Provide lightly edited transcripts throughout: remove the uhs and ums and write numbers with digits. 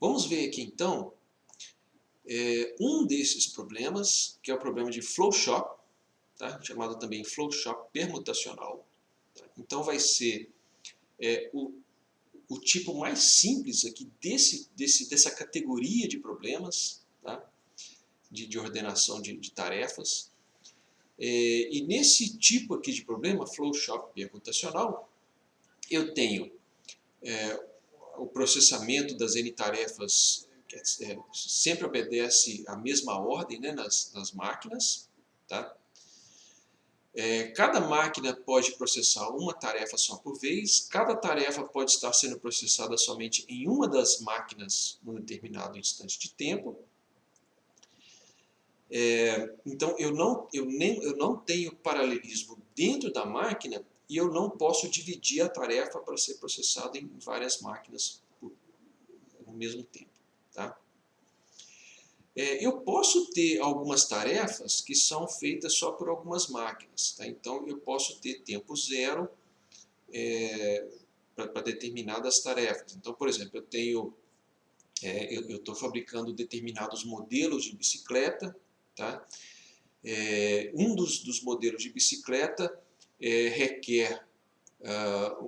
Vamos ver aqui então um desses problemas, que é o problema de flow shop, tá? Chamado também flow shop permutacional. Tá? Então vai ser o tipo mais simples aqui dessa categoria de problemas, tá? de ordenação de tarefas. E nesse tipo aqui de problema, flow shop permutacional, eu tenho o processamento das N tarefas sempre obedece a mesma ordem, né, nas máquinas. Tá? Cada máquina pode processar uma tarefa só por vez, cada tarefa pode estar sendo processada somente em uma das máquinas num determinado instante de tempo. Então eu não tenho paralelismo dentro da máquina e eu não posso dividir a tarefa para ser processada em várias máquinas no mesmo tempo. Tá? Eu posso ter algumas tarefas que são feitas só por algumas máquinas. Tá? Então eu posso ter tempo zero para determinadas tarefas. Então, por exemplo, eu estou fabricando determinados modelos de bicicleta. Tá? Um dos modelos de bicicleta requer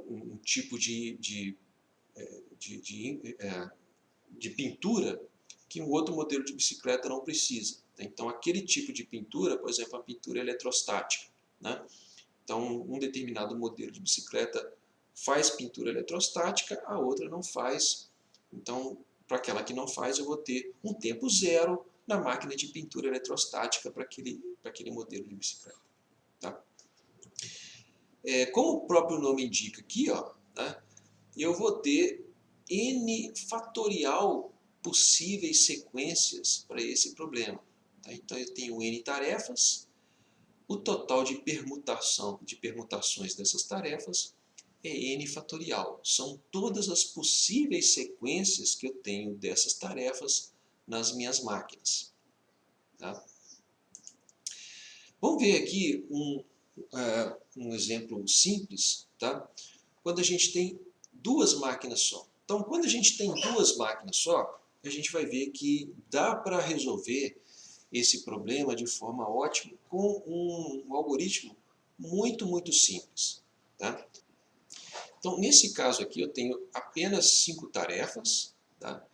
um tipo de pintura que um outro modelo de bicicleta não precisa. Então, aquele tipo de pintura, por exemplo, a pintura eletrostática. Né? Então, um determinado modelo de bicicleta faz pintura eletrostática, a outra não faz. Então, para aquela que não faz, eu vou ter um tempo zero na máquina de pintura eletrostática para aquele modelo de bicicleta. Tá? Como o próprio nome indica aqui, ó, né, eu vou ter N fatorial possíveis sequências para esse problema. Tá? Então eu tenho N tarefas, o total de permutações dessas tarefas é N fatorial. São todas as possíveis sequências que eu tenho dessas tarefas nas minhas máquinas. Tá? Vamos ver aqui um exemplo simples. Tá? Quando a gente tem duas máquinas só. Então, quando a gente tem duas máquinas só, a gente vai ver que dá para resolver esse problema de forma ótima com um algoritmo muito simples. Tá? Então, nesse caso aqui, eu tenho apenas 5 tarefas, tá?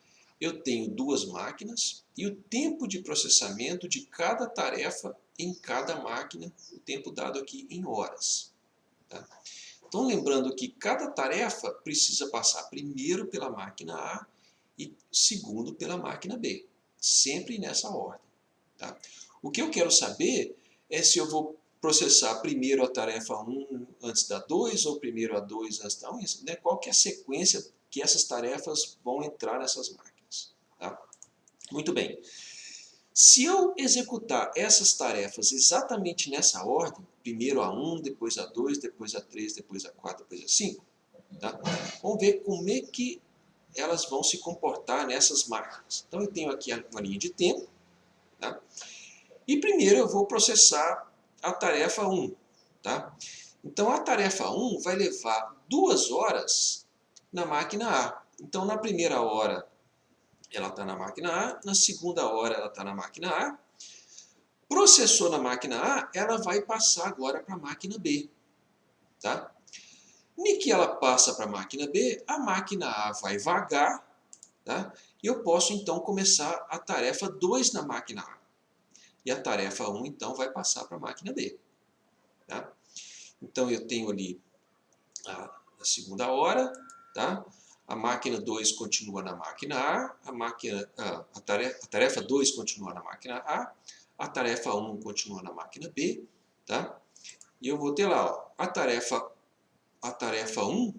Eu tenho duas máquinas e o tempo de processamento de cada tarefa em cada máquina, o tempo dado aqui em horas. Tá? Então, lembrando que cada tarefa precisa passar primeiro pela máquina A e segundo pela máquina B, sempre nessa ordem. Tá? O que eu quero saber é se eu vou processar primeiro a tarefa 1 antes da 2 ou primeiro a 2 antes da 1, né? Qual que é a sequência que essas tarefas vão entrar nessas máquinas. Tá? Muito bem. Se eu executar essas tarefas exatamente nessa ordem, primeiro a 1, depois a 2, depois a 3, depois a 4, depois a 5, tá? Vamos ver como é que elas vão se comportar nessas máquinas. Então eu tenho aqui uma linha de tempo, tá? E primeiro eu vou processar a tarefa 1. Tá? Então a tarefa 1 vai levar 2 horas na máquina A. Então na primeira hora ela está na máquina A, na segunda hora ela está na máquina A. Processou na máquina A, ela vai passar agora para a máquina B. Tá? E que ela passa para a máquina B, a máquina A vai vagar, tá? E eu posso então começar a tarefa 2 na máquina A. E a tarefa 1 então vai passar para a máquina B. Tá? Então eu tenho ali a segunda hora, tá? A máquina 2 continua na máquina A, a tarefa 2 continua na máquina A tarefa 1 continua na máquina B, tá? E eu vou ter lá, ó, a tarefa 1,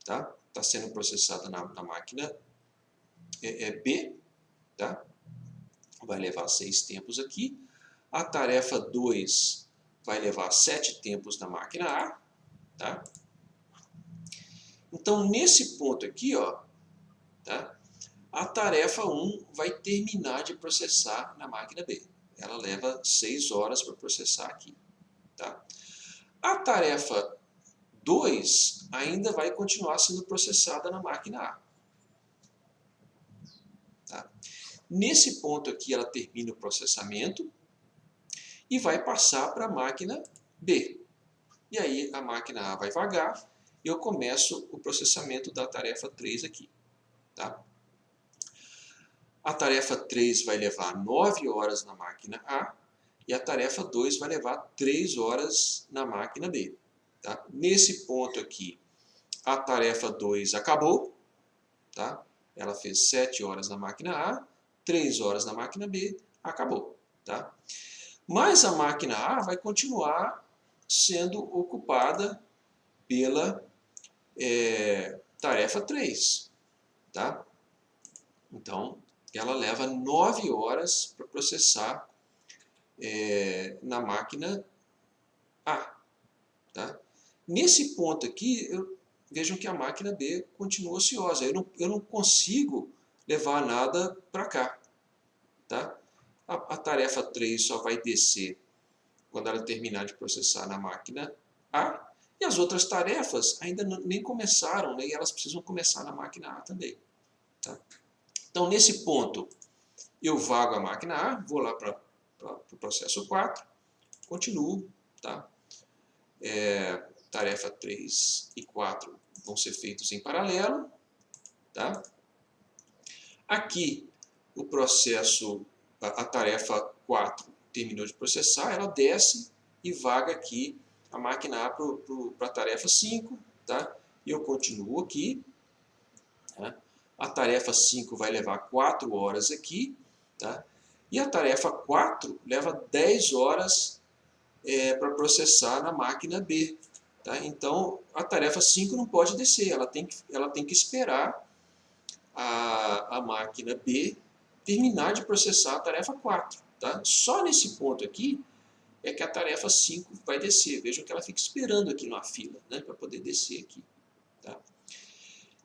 tá? Está sendo processada na máquina B, tá? Vai levar 6 tempos aqui. A tarefa 2 vai levar 7 tempos na máquina A, tá? Então, nesse ponto aqui, ó, tá? A tarefa 1 vai terminar de processar na máquina B. Ela leva 6 horas para processar aqui. Tá? A tarefa 2 ainda vai continuar sendo processada na máquina A. Tá? Nesse ponto aqui, ela termina o processamento e vai passar para a máquina B. E aí a máquina A vai vagar e eu começo o processamento da tarefa 3 aqui. Tá? A tarefa 3 vai levar 9 horas na máquina A e a tarefa 2 vai levar 3 horas na máquina B. Tá? Nesse ponto aqui, a tarefa 2 acabou. Tá? Ela fez 7 horas na máquina A, 3 horas na máquina B, acabou. Tá? Mas a máquina A vai continuar sendo ocupada pela tarefa 3. Tá? Então, ela leva 9 horas para processar na máquina A. Tá? Nesse ponto aqui, vejam que a máquina B continua ociosa. Eu não consigo levar nada para cá. Tá? A tarefa 3 só vai descer quando ela terminar de processar na máquina A. E as outras tarefas ainda nem começaram, né? E elas precisam começar na máquina A também. Tá? Então, nesse ponto, eu vago a máquina A, vou lá para o processo 4, continuo. Tá? Tarefa 3 e 4 vão ser feitos em paralelo. Tá? Aqui, o processo, a tarefa 4 terminou de processar, ela desce e vaga aqui a máquina A para a tarefa 5. Tá? E eu continuo aqui. Tá? A tarefa 5 vai levar 4 horas aqui. Tá? E a tarefa 4 leva 10 horas para processar na máquina B. Tá? Então, a tarefa 5 não pode descer, ela tem que esperar a máquina B terminar de processar a tarefa 4. Tá? Só nesse ponto aqui é que a tarefa 5 vai descer. Vejam que ela fica esperando aqui numa fila, né, para poder descer aqui. Tá?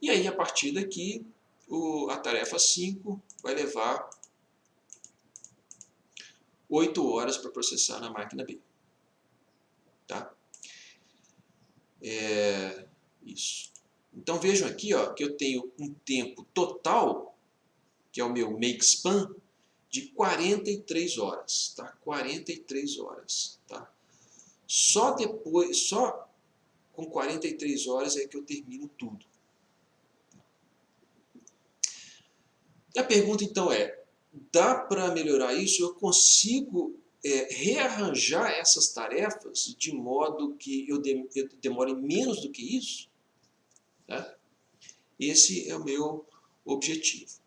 E aí, a partir daqui, a tarefa 5 vai levar 8 horas para processar na máquina B. Tá? Isso. Então vejam aqui, ó, que eu tenho um tempo total, que é o meu makespan, de 43 horas. Tá? 43 horas. Tá? Só com 43 horas é que eu termino tudo. E a pergunta então dá para melhorar isso? Eu consigo rearranjar essas tarefas de modo que eu demore menos do que isso? Tá? Esse é o meu objetivo.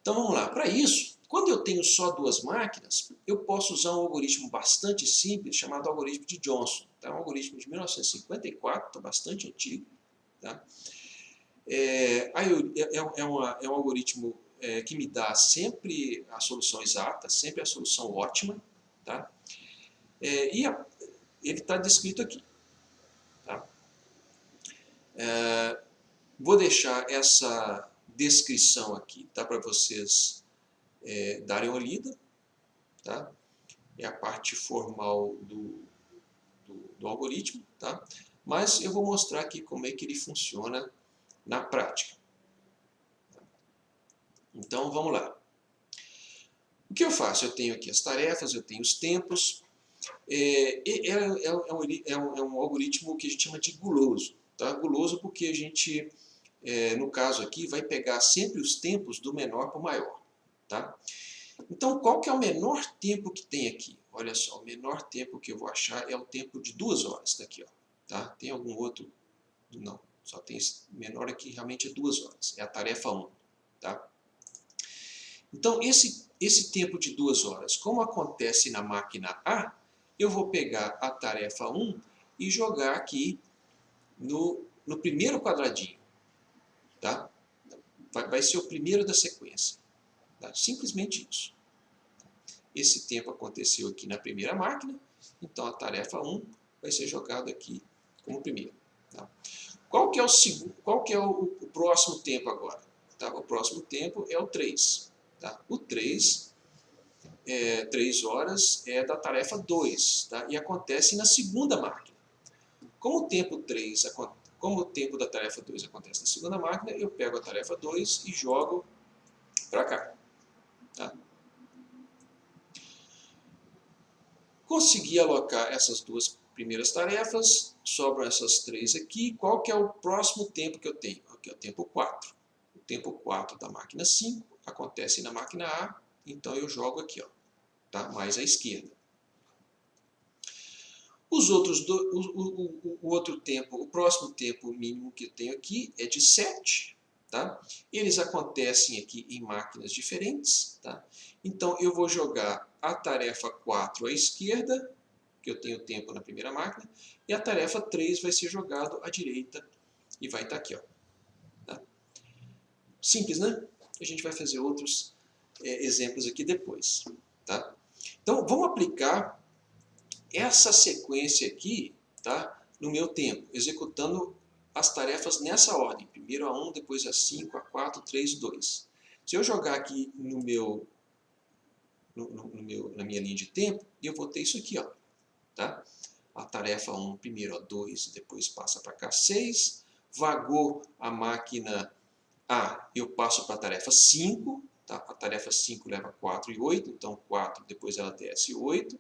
Então vamos lá. Para isso, quando eu tenho só 2 máquinas, eu posso usar um algoritmo bastante simples chamado algoritmo de Johnson. É um algoritmo de 1954, está bastante antigo. Tá? É um algoritmo que me dá sempre a solução exata, sempre a solução ótima. Tá? E ele está descrito aqui. Tá? Vou deixar essa descrição aqui, tá, para vocês darem uma lida. Tá? É a parte formal do algoritmo. Tá? Mas eu vou mostrar aqui como é que ele funciona na prática. Então, vamos lá. O que eu faço? Eu tenho aqui as tarefas, eu tenho os tempos. É um algoritmo que a gente chama de guloso. Tá? Guloso porque a gente, no caso aqui, vai pegar sempre os tempos do menor para o maior. Tá? Então, qual que é o menor tempo que tem aqui? Olha só, o menor tempo que eu vou achar é o tempo de 2 horas. Tá aqui, ó. Tá? Tem algum outro? Não. Só tem esse menor aqui, realmente é 2 horas. É a tarefa 1. Tá? Então, esse tempo de 2 horas, como acontece na máquina A, eu vou pegar a tarefa 1 e jogar aqui no primeiro quadradinho. Tá? Vai ser o primeiro da sequência. Tá? Simplesmente isso. Esse tempo aconteceu aqui na primeira máquina, então a tarefa 1 vai ser jogada aqui como primeiro. Tá? Qual que é o próximo tempo agora? Tá? O próximo tempo é o 3. Tá? O 3 horas é da tarefa 2, tá? E acontece na segunda máquina. Como o tempo 3 como o tempo da tarefa 2 acontece na segunda máquina, eu pego a tarefa 2 e jogo para cá. Tá? Consegui alocar essas duas primeiras tarefas, sobram essas 3 aqui. Qual que é o próximo tempo que eu tenho? Aqui é o tempo 4. O tempo 4 da máquina 5 acontece na máquina A, então eu jogo aqui, ó, tá? Mais à esquerda. Os outros o outro tempo, o próximo tempo mínimo que eu tenho aqui é de 7. Tá? Eles acontecem aqui em máquinas diferentes. Tá? Então, eu vou jogar a tarefa 4 à esquerda, que eu tenho tempo na primeira máquina, e a tarefa 3 vai ser jogado à direita e vai estar aqui. Ó. Tá? Simples, né? A gente vai fazer outros exemplos aqui depois. Tá? Então, vamos aplicar essa sequência aqui, tá, no meu tempo, executando as tarefas nessa ordem. Primeiro a 1, depois a 5, a 4, 3, 2. Se eu jogar aqui na minha linha de tempo, eu vou ter isso aqui. Ó, tá? A tarefa 1 primeiro a 2, depois passa para cá 6. Vagou a máquina A, eu passo para a tarefa 5. Tá? A tarefa 5 leva 4 e 8, então 4, depois ela desce 8.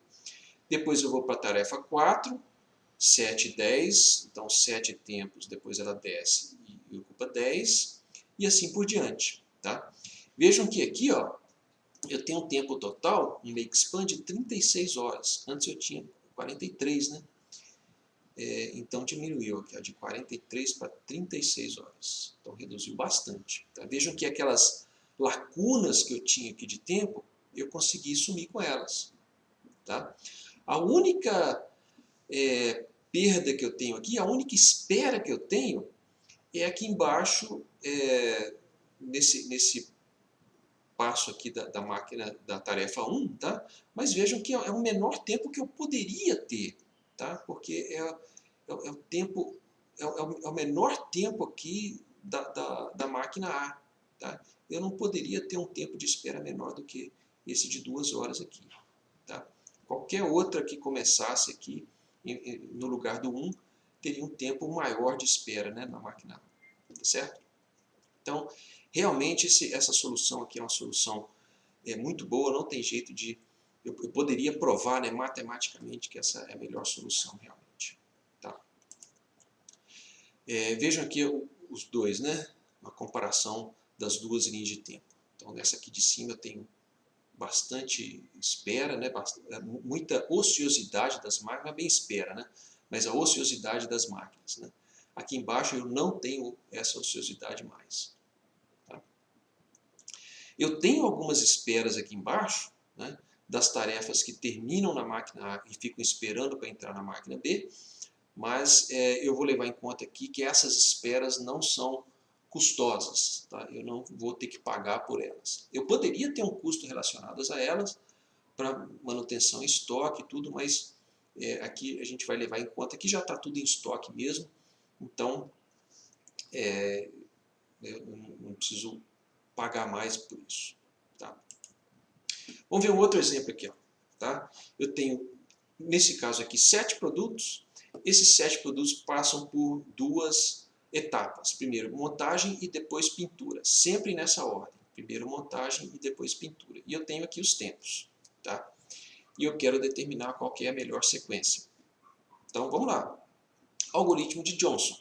Depois eu vou para a tarefa 4, 7 e 10, então 7 tempos, depois ela desce e ocupa 10, e assim por diante. Tá? Vejam que aqui, ó, eu tenho um tempo total, um makespan de 36 horas. Antes eu tinha 43, né? Então diminuiu aqui, ó, de 43 para 36 horas. Então reduziu bastante. Tá? Vejam que aquelas lacunas que eu tinha aqui de tempo, eu consegui sumir com elas. Tá? A única perda que eu tenho aqui, a única espera que eu tenho é aqui embaixo, nesse passo aqui da máquina da tarefa 1, tá? Mas vejam que é o menor tempo que eu poderia ter, tá? Porque o tempo, é o menor tempo aqui da máquina A, tá? Eu não poderia ter um tempo de espera menor do que esse de 2 horas aqui, tá? Qualquer outra que começasse aqui, no lugar do 1, teria um tempo maior de espera, né, na máquina A, tá certo? Então, realmente essa solução aqui é uma solução muito boa, não tem jeito de... Eu poderia provar, né, matematicamente que essa é a melhor solução realmente. Tá? Vejam aqui os dois, né, uma comparação das duas linhas de tempo. Então, nessa aqui de cima eu tenho bastante espera, né? Muita ociosidade das máquinas, não é bem espera, né? Mas a ociosidade das máquinas. Né? Aqui embaixo eu não tenho essa ociosidade mais. Tá? Eu tenho algumas esperas aqui embaixo, né, das tarefas que terminam na máquina A e ficam esperando para entrar na máquina B, mas eu vou levar em conta aqui que essas esperas não são custosas, tá? Eu não vou ter que pagar por elas. Eu poderia ter um custo relacionado a elas, para manutenção em estoque e tudo, mas aqui a gente vai levar em conta que já está tudo em estoque mesmo, então eu não preciso pagar mais por isso. Tá? Vamos ver um outro exemplo aqui. Ó, tá? Eu tenho, nesse caso aqui, 7 produtos. Esses 7 produtos passam por 2 etapas. Primeiro montagem e depois pintura. Sempre nessa ordem. Primeiro montagem e depois pintura. E eu tenho aqui os tempos. Tá? E eu quero determinar qual que é a melhor sequência. Então vamos lá. Algoritmo de Johnson.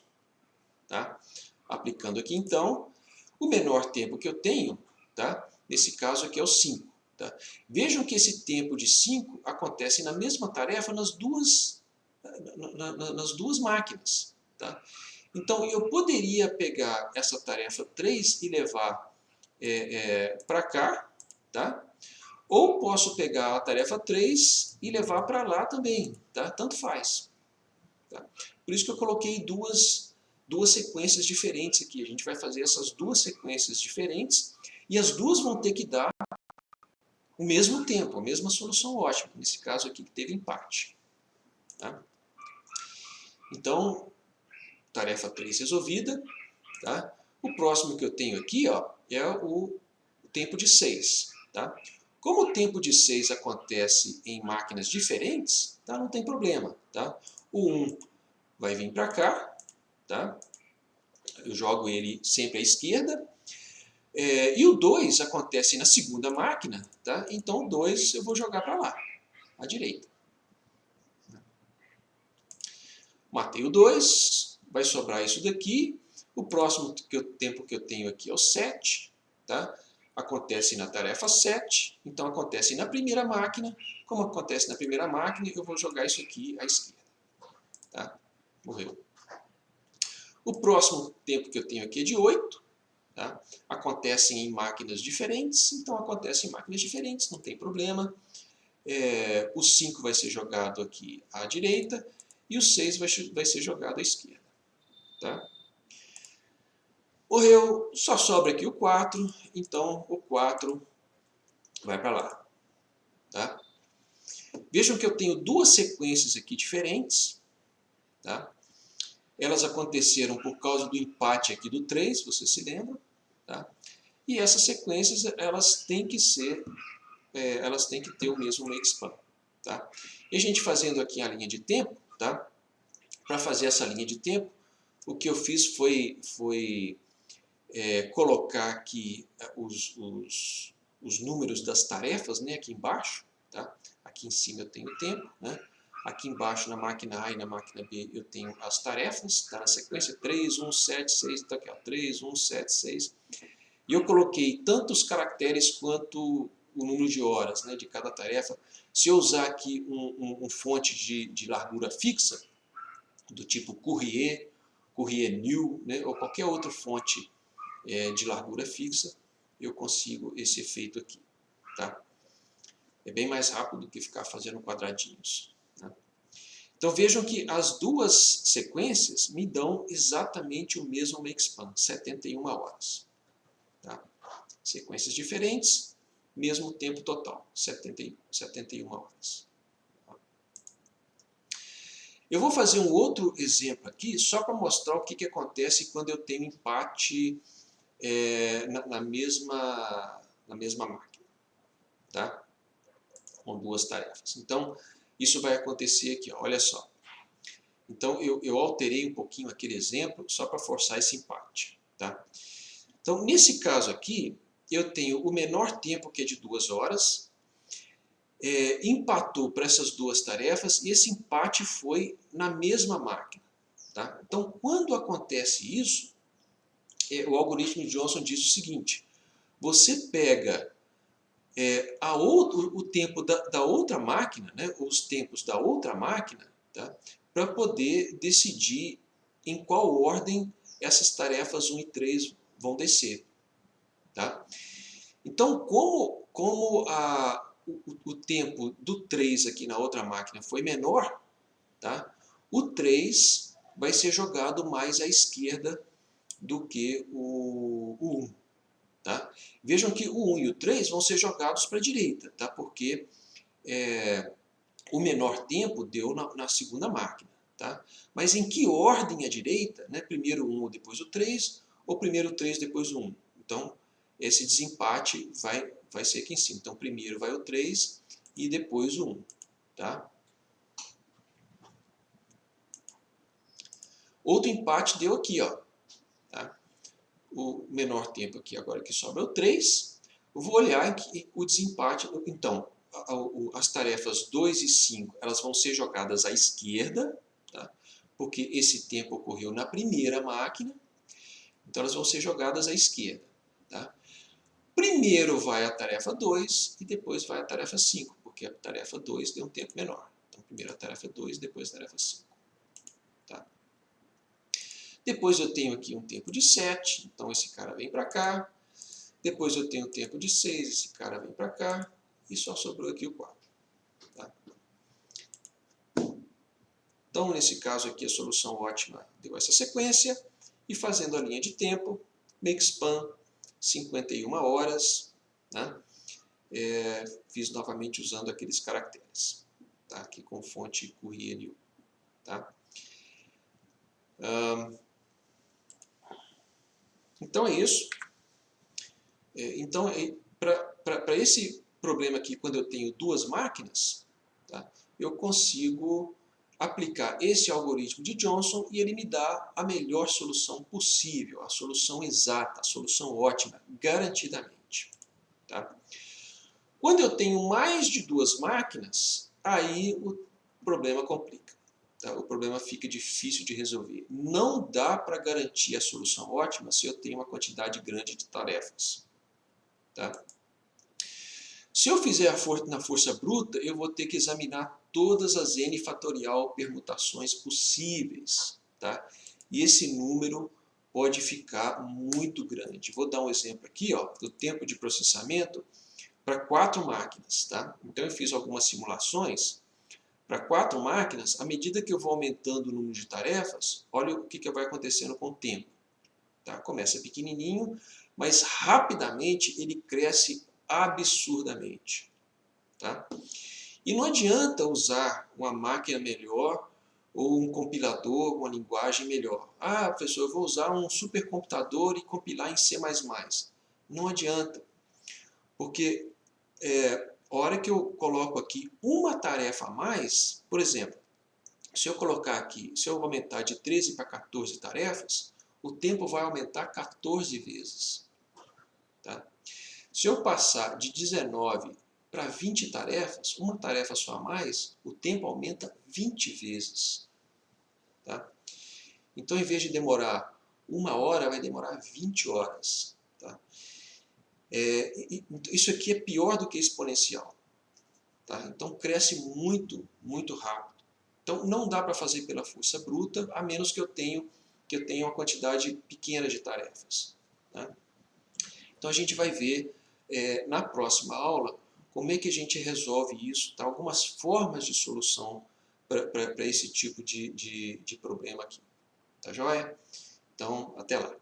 Tá? Aplicando aqui então, o menor tempo que eu tenho, tá? Nesse caso aqui é o 5. Tá? Vejam que esse tempo de 5 acontece na mesma tarefa nas duas máquinas. Tá? Então eu poderia pegar essa tarefa 3 e levar para cá, tá? Ou posso pegar a tarefa 3 e levar para lá também, tá? Tanto faz. Tá? Por isso que eu coloquei duas sequências diferentes aqui. A gente vai fazer essas duas sequências diferentes e as duas vão ter que dar o mesmo tempo, a mesma solução ótima. Nesse caso aqui que teve empate. Tá? Então, tarefa 3 resolvida. Tá? O próximo que eu tenho aqui, ó, é o tempo de 6. Tá? Como o tempo de 6 acontece em máquinas diferentes, tá? Não tem problema. Tá? O 1 vai vir para cá, tá? eu jogo ele sempre à esquerda. E o 2 acontece na segunda máquina, tá? Então o 2 eu vou jogar para lá, à direita. Matei o 2, vai sobrar isso daqui. O próximo tempo que eu tenho aqui é o 7, tá? Acontece na tarefa 7, então acontece na primeira máquina. Como acontece na primeira máquina, eu vou jogar isso aqui à esquerda. Tá? Morreu. O próximo tempo que eu tenho aqui é de 8. Tá? Acontecem em máquinas diferentes, então acontece em máquinas diferentes, não tem problema. O 5 vai ser jogado aqui à direita e o 6 vai ser jogado à esquerda. Tá? Morreu, só sobra aqui o 4, então o 4 vai para lá. Tá? Vejam que eu tenho duas sequências aqui diferentes. Tá? Elas aconteceram por causa do empate aqui do 3, você se lembra? Tá? E essas sequências elas têm que ter o mesmo makespan. Tá? E a gente fazendo aqui a linha de tempo, tá? Para fazer essa linha de tempo, o que eu fiz foi colocar aqui os números das tarefas, né, aqui embaixo. Tá? Aqui em cima eu tenho o tempo, né? Aqui embaixo na máquina A e na máquina B eu tenho as tarefas, tá? Na sequência 3, 1, 7, 6, então aqui ó, 3, 1, 7, 6. E eu coloquei tanto os caracteres quanto o número de horas, né, de cada tarefa. Se eu usar aqui um fonte de largura fixa, do tipo Courrier, Courrier New, né, ou qualquer outra fonte de largura fixa, eu consigo esse efeito aqui. Tá? É bem mais rápido do que ficar fazendo quadradinhos. Né? Então vejam que as duas sequências me dão exatamente o mesmo makespan, 71 horas. Tá? Sequências diferentes, mesmo tempo total, 71 horas. Eu vou fazer um outro exemplo aqui, só para mostrar o que acontece quando eu tenho empate na mesma máquina, tá? Com duas tarefas. Então, isso vai acontecer aqui, ó, olha só. Então, eu alterei um pouquinho aquele exemplo, só para forçar esse empate. Tá? Então, nesse caso aqui, eu tenho o menor tempo, que é de 2 horas, empatou para essas duas tarefas, e esse empate foi na mesma máquina. Tá? Então, quando acontece isso, o algoritmo de Johnson diz o seguinte: você pega o tempo da outra máquina, né, os tempos da outra máquina, tá, para poder decidir em qual ordem essas tarefas 1 e 3 vão descer. Tá? Então, como o tempo do 3 aqui na outra máquina foi menor, tá, o 3 vai ser jogado mais à esquerda do que o 1. Tá? Vejam que o 1 e o 3 vão ser jogados para a direita, tá? Porque o menor tempo deu na segunda máquina. Tá? Mas em que ordem à direita? Né? Primeiro o 1, depois o 3, ou primeiro o 3, depois o 1. Então, esse desempate vai ser aqui em cima. Então, primeiro vai o 3 e depois o 1. Tá? Outro empate deu aqui, ó. Tá? O menor tempo aqui agora que sobra é o 3. Eu vou olhar o desempate. Então, as tarefas 2 e 5 elas vão ser jogadas à esquerda, tá? Porque esse tempo ocorreu na primeira máquina. Então, elas vão ser jogadas à esquerda. Tá? Primeiro vai a tarefa 2 e depois vai a tarefa 5, porque a tarefa 2 deu um tempo menor. Então, primeiro a tarefa 2 e depois a tarefa 5. Tá? Depois eu tenho aqui um tempo de 7, então esse cara vem para cá. Depois eu tenho um tempo de 6, esse cara vem para cá. E só sobrou aqui o 4. Tá? Então, nesse caso aqui, a solução ótima deu essa sequência. E fazendo a linha de tempo, makespan 51 horas. Né? Fiz novamente usando aqueles caracteres. Tá? Aqui com fonte Courrier New. Tá? Então é isso. Então, para esse problema aqui, quando eu tenho duas máquinas, tá, eu consigo aplicar esse algoritmo de Johnson e ele me dá a melhor solução possível, a solução exata, a solução ótima, garantidamente. Tá? Quando eu tenho mais de duas máquinas, aí o problema complica. Tá? O problema fica difícil de resolver. Não dá para garantir a solução ótima se eu tenho uma quantidade grande de tarefas. Tá? Se eu fizer na força bruta, eu vou ter que examinar todas as n fatorial permutações possíveis. Tá? E esse número pode ficar muito grande. Vou dar um exemplo aqui, ó, do tempo de processamento para 4 máquinas. Tá? Então eu fiz algumas simulações. Para 4 máquinas, à medida que eu vou aumentando o número de tarefas, olha o que vai acontecendo com o tempo. Tá? Começa pequenininho, mas rapidamente ele cresce absurdamente. Tá? E não adianta usar uma máquina melhor ou um compilador, uma linguagem melhor. Ah, professor, eu vou usar um supercomputador e compilar em C++. Não adianta, porque a hora que eu coloco aqui uma tarefa a mais, por exemplo, se eu colocar aqui, se eu aumentar de 13 para 14 tarefas, o tempo vai aumentar 14 vezes. Tá? Se eu passar de 19 para 20 tarefas, uma tarefa só a mais, o tempo aumenta 20 vezes. Tá? Então, em vez de demorar 1 hora, vai demorar 20 horas. Tá? Isso aqui é pior do que exponencial. Tá? Então, cresce muito, muito rápido. Então, não dá para fazer pela força bruta, a menos que eu tenha uma quantidade pequena de tarefas. Tá? Então, a gente vai ver na próxima aula como é que a gente resolve isso, tá? Algumas formas de solução para esse tipo de problema aqui. Tá joia? Então, até lá.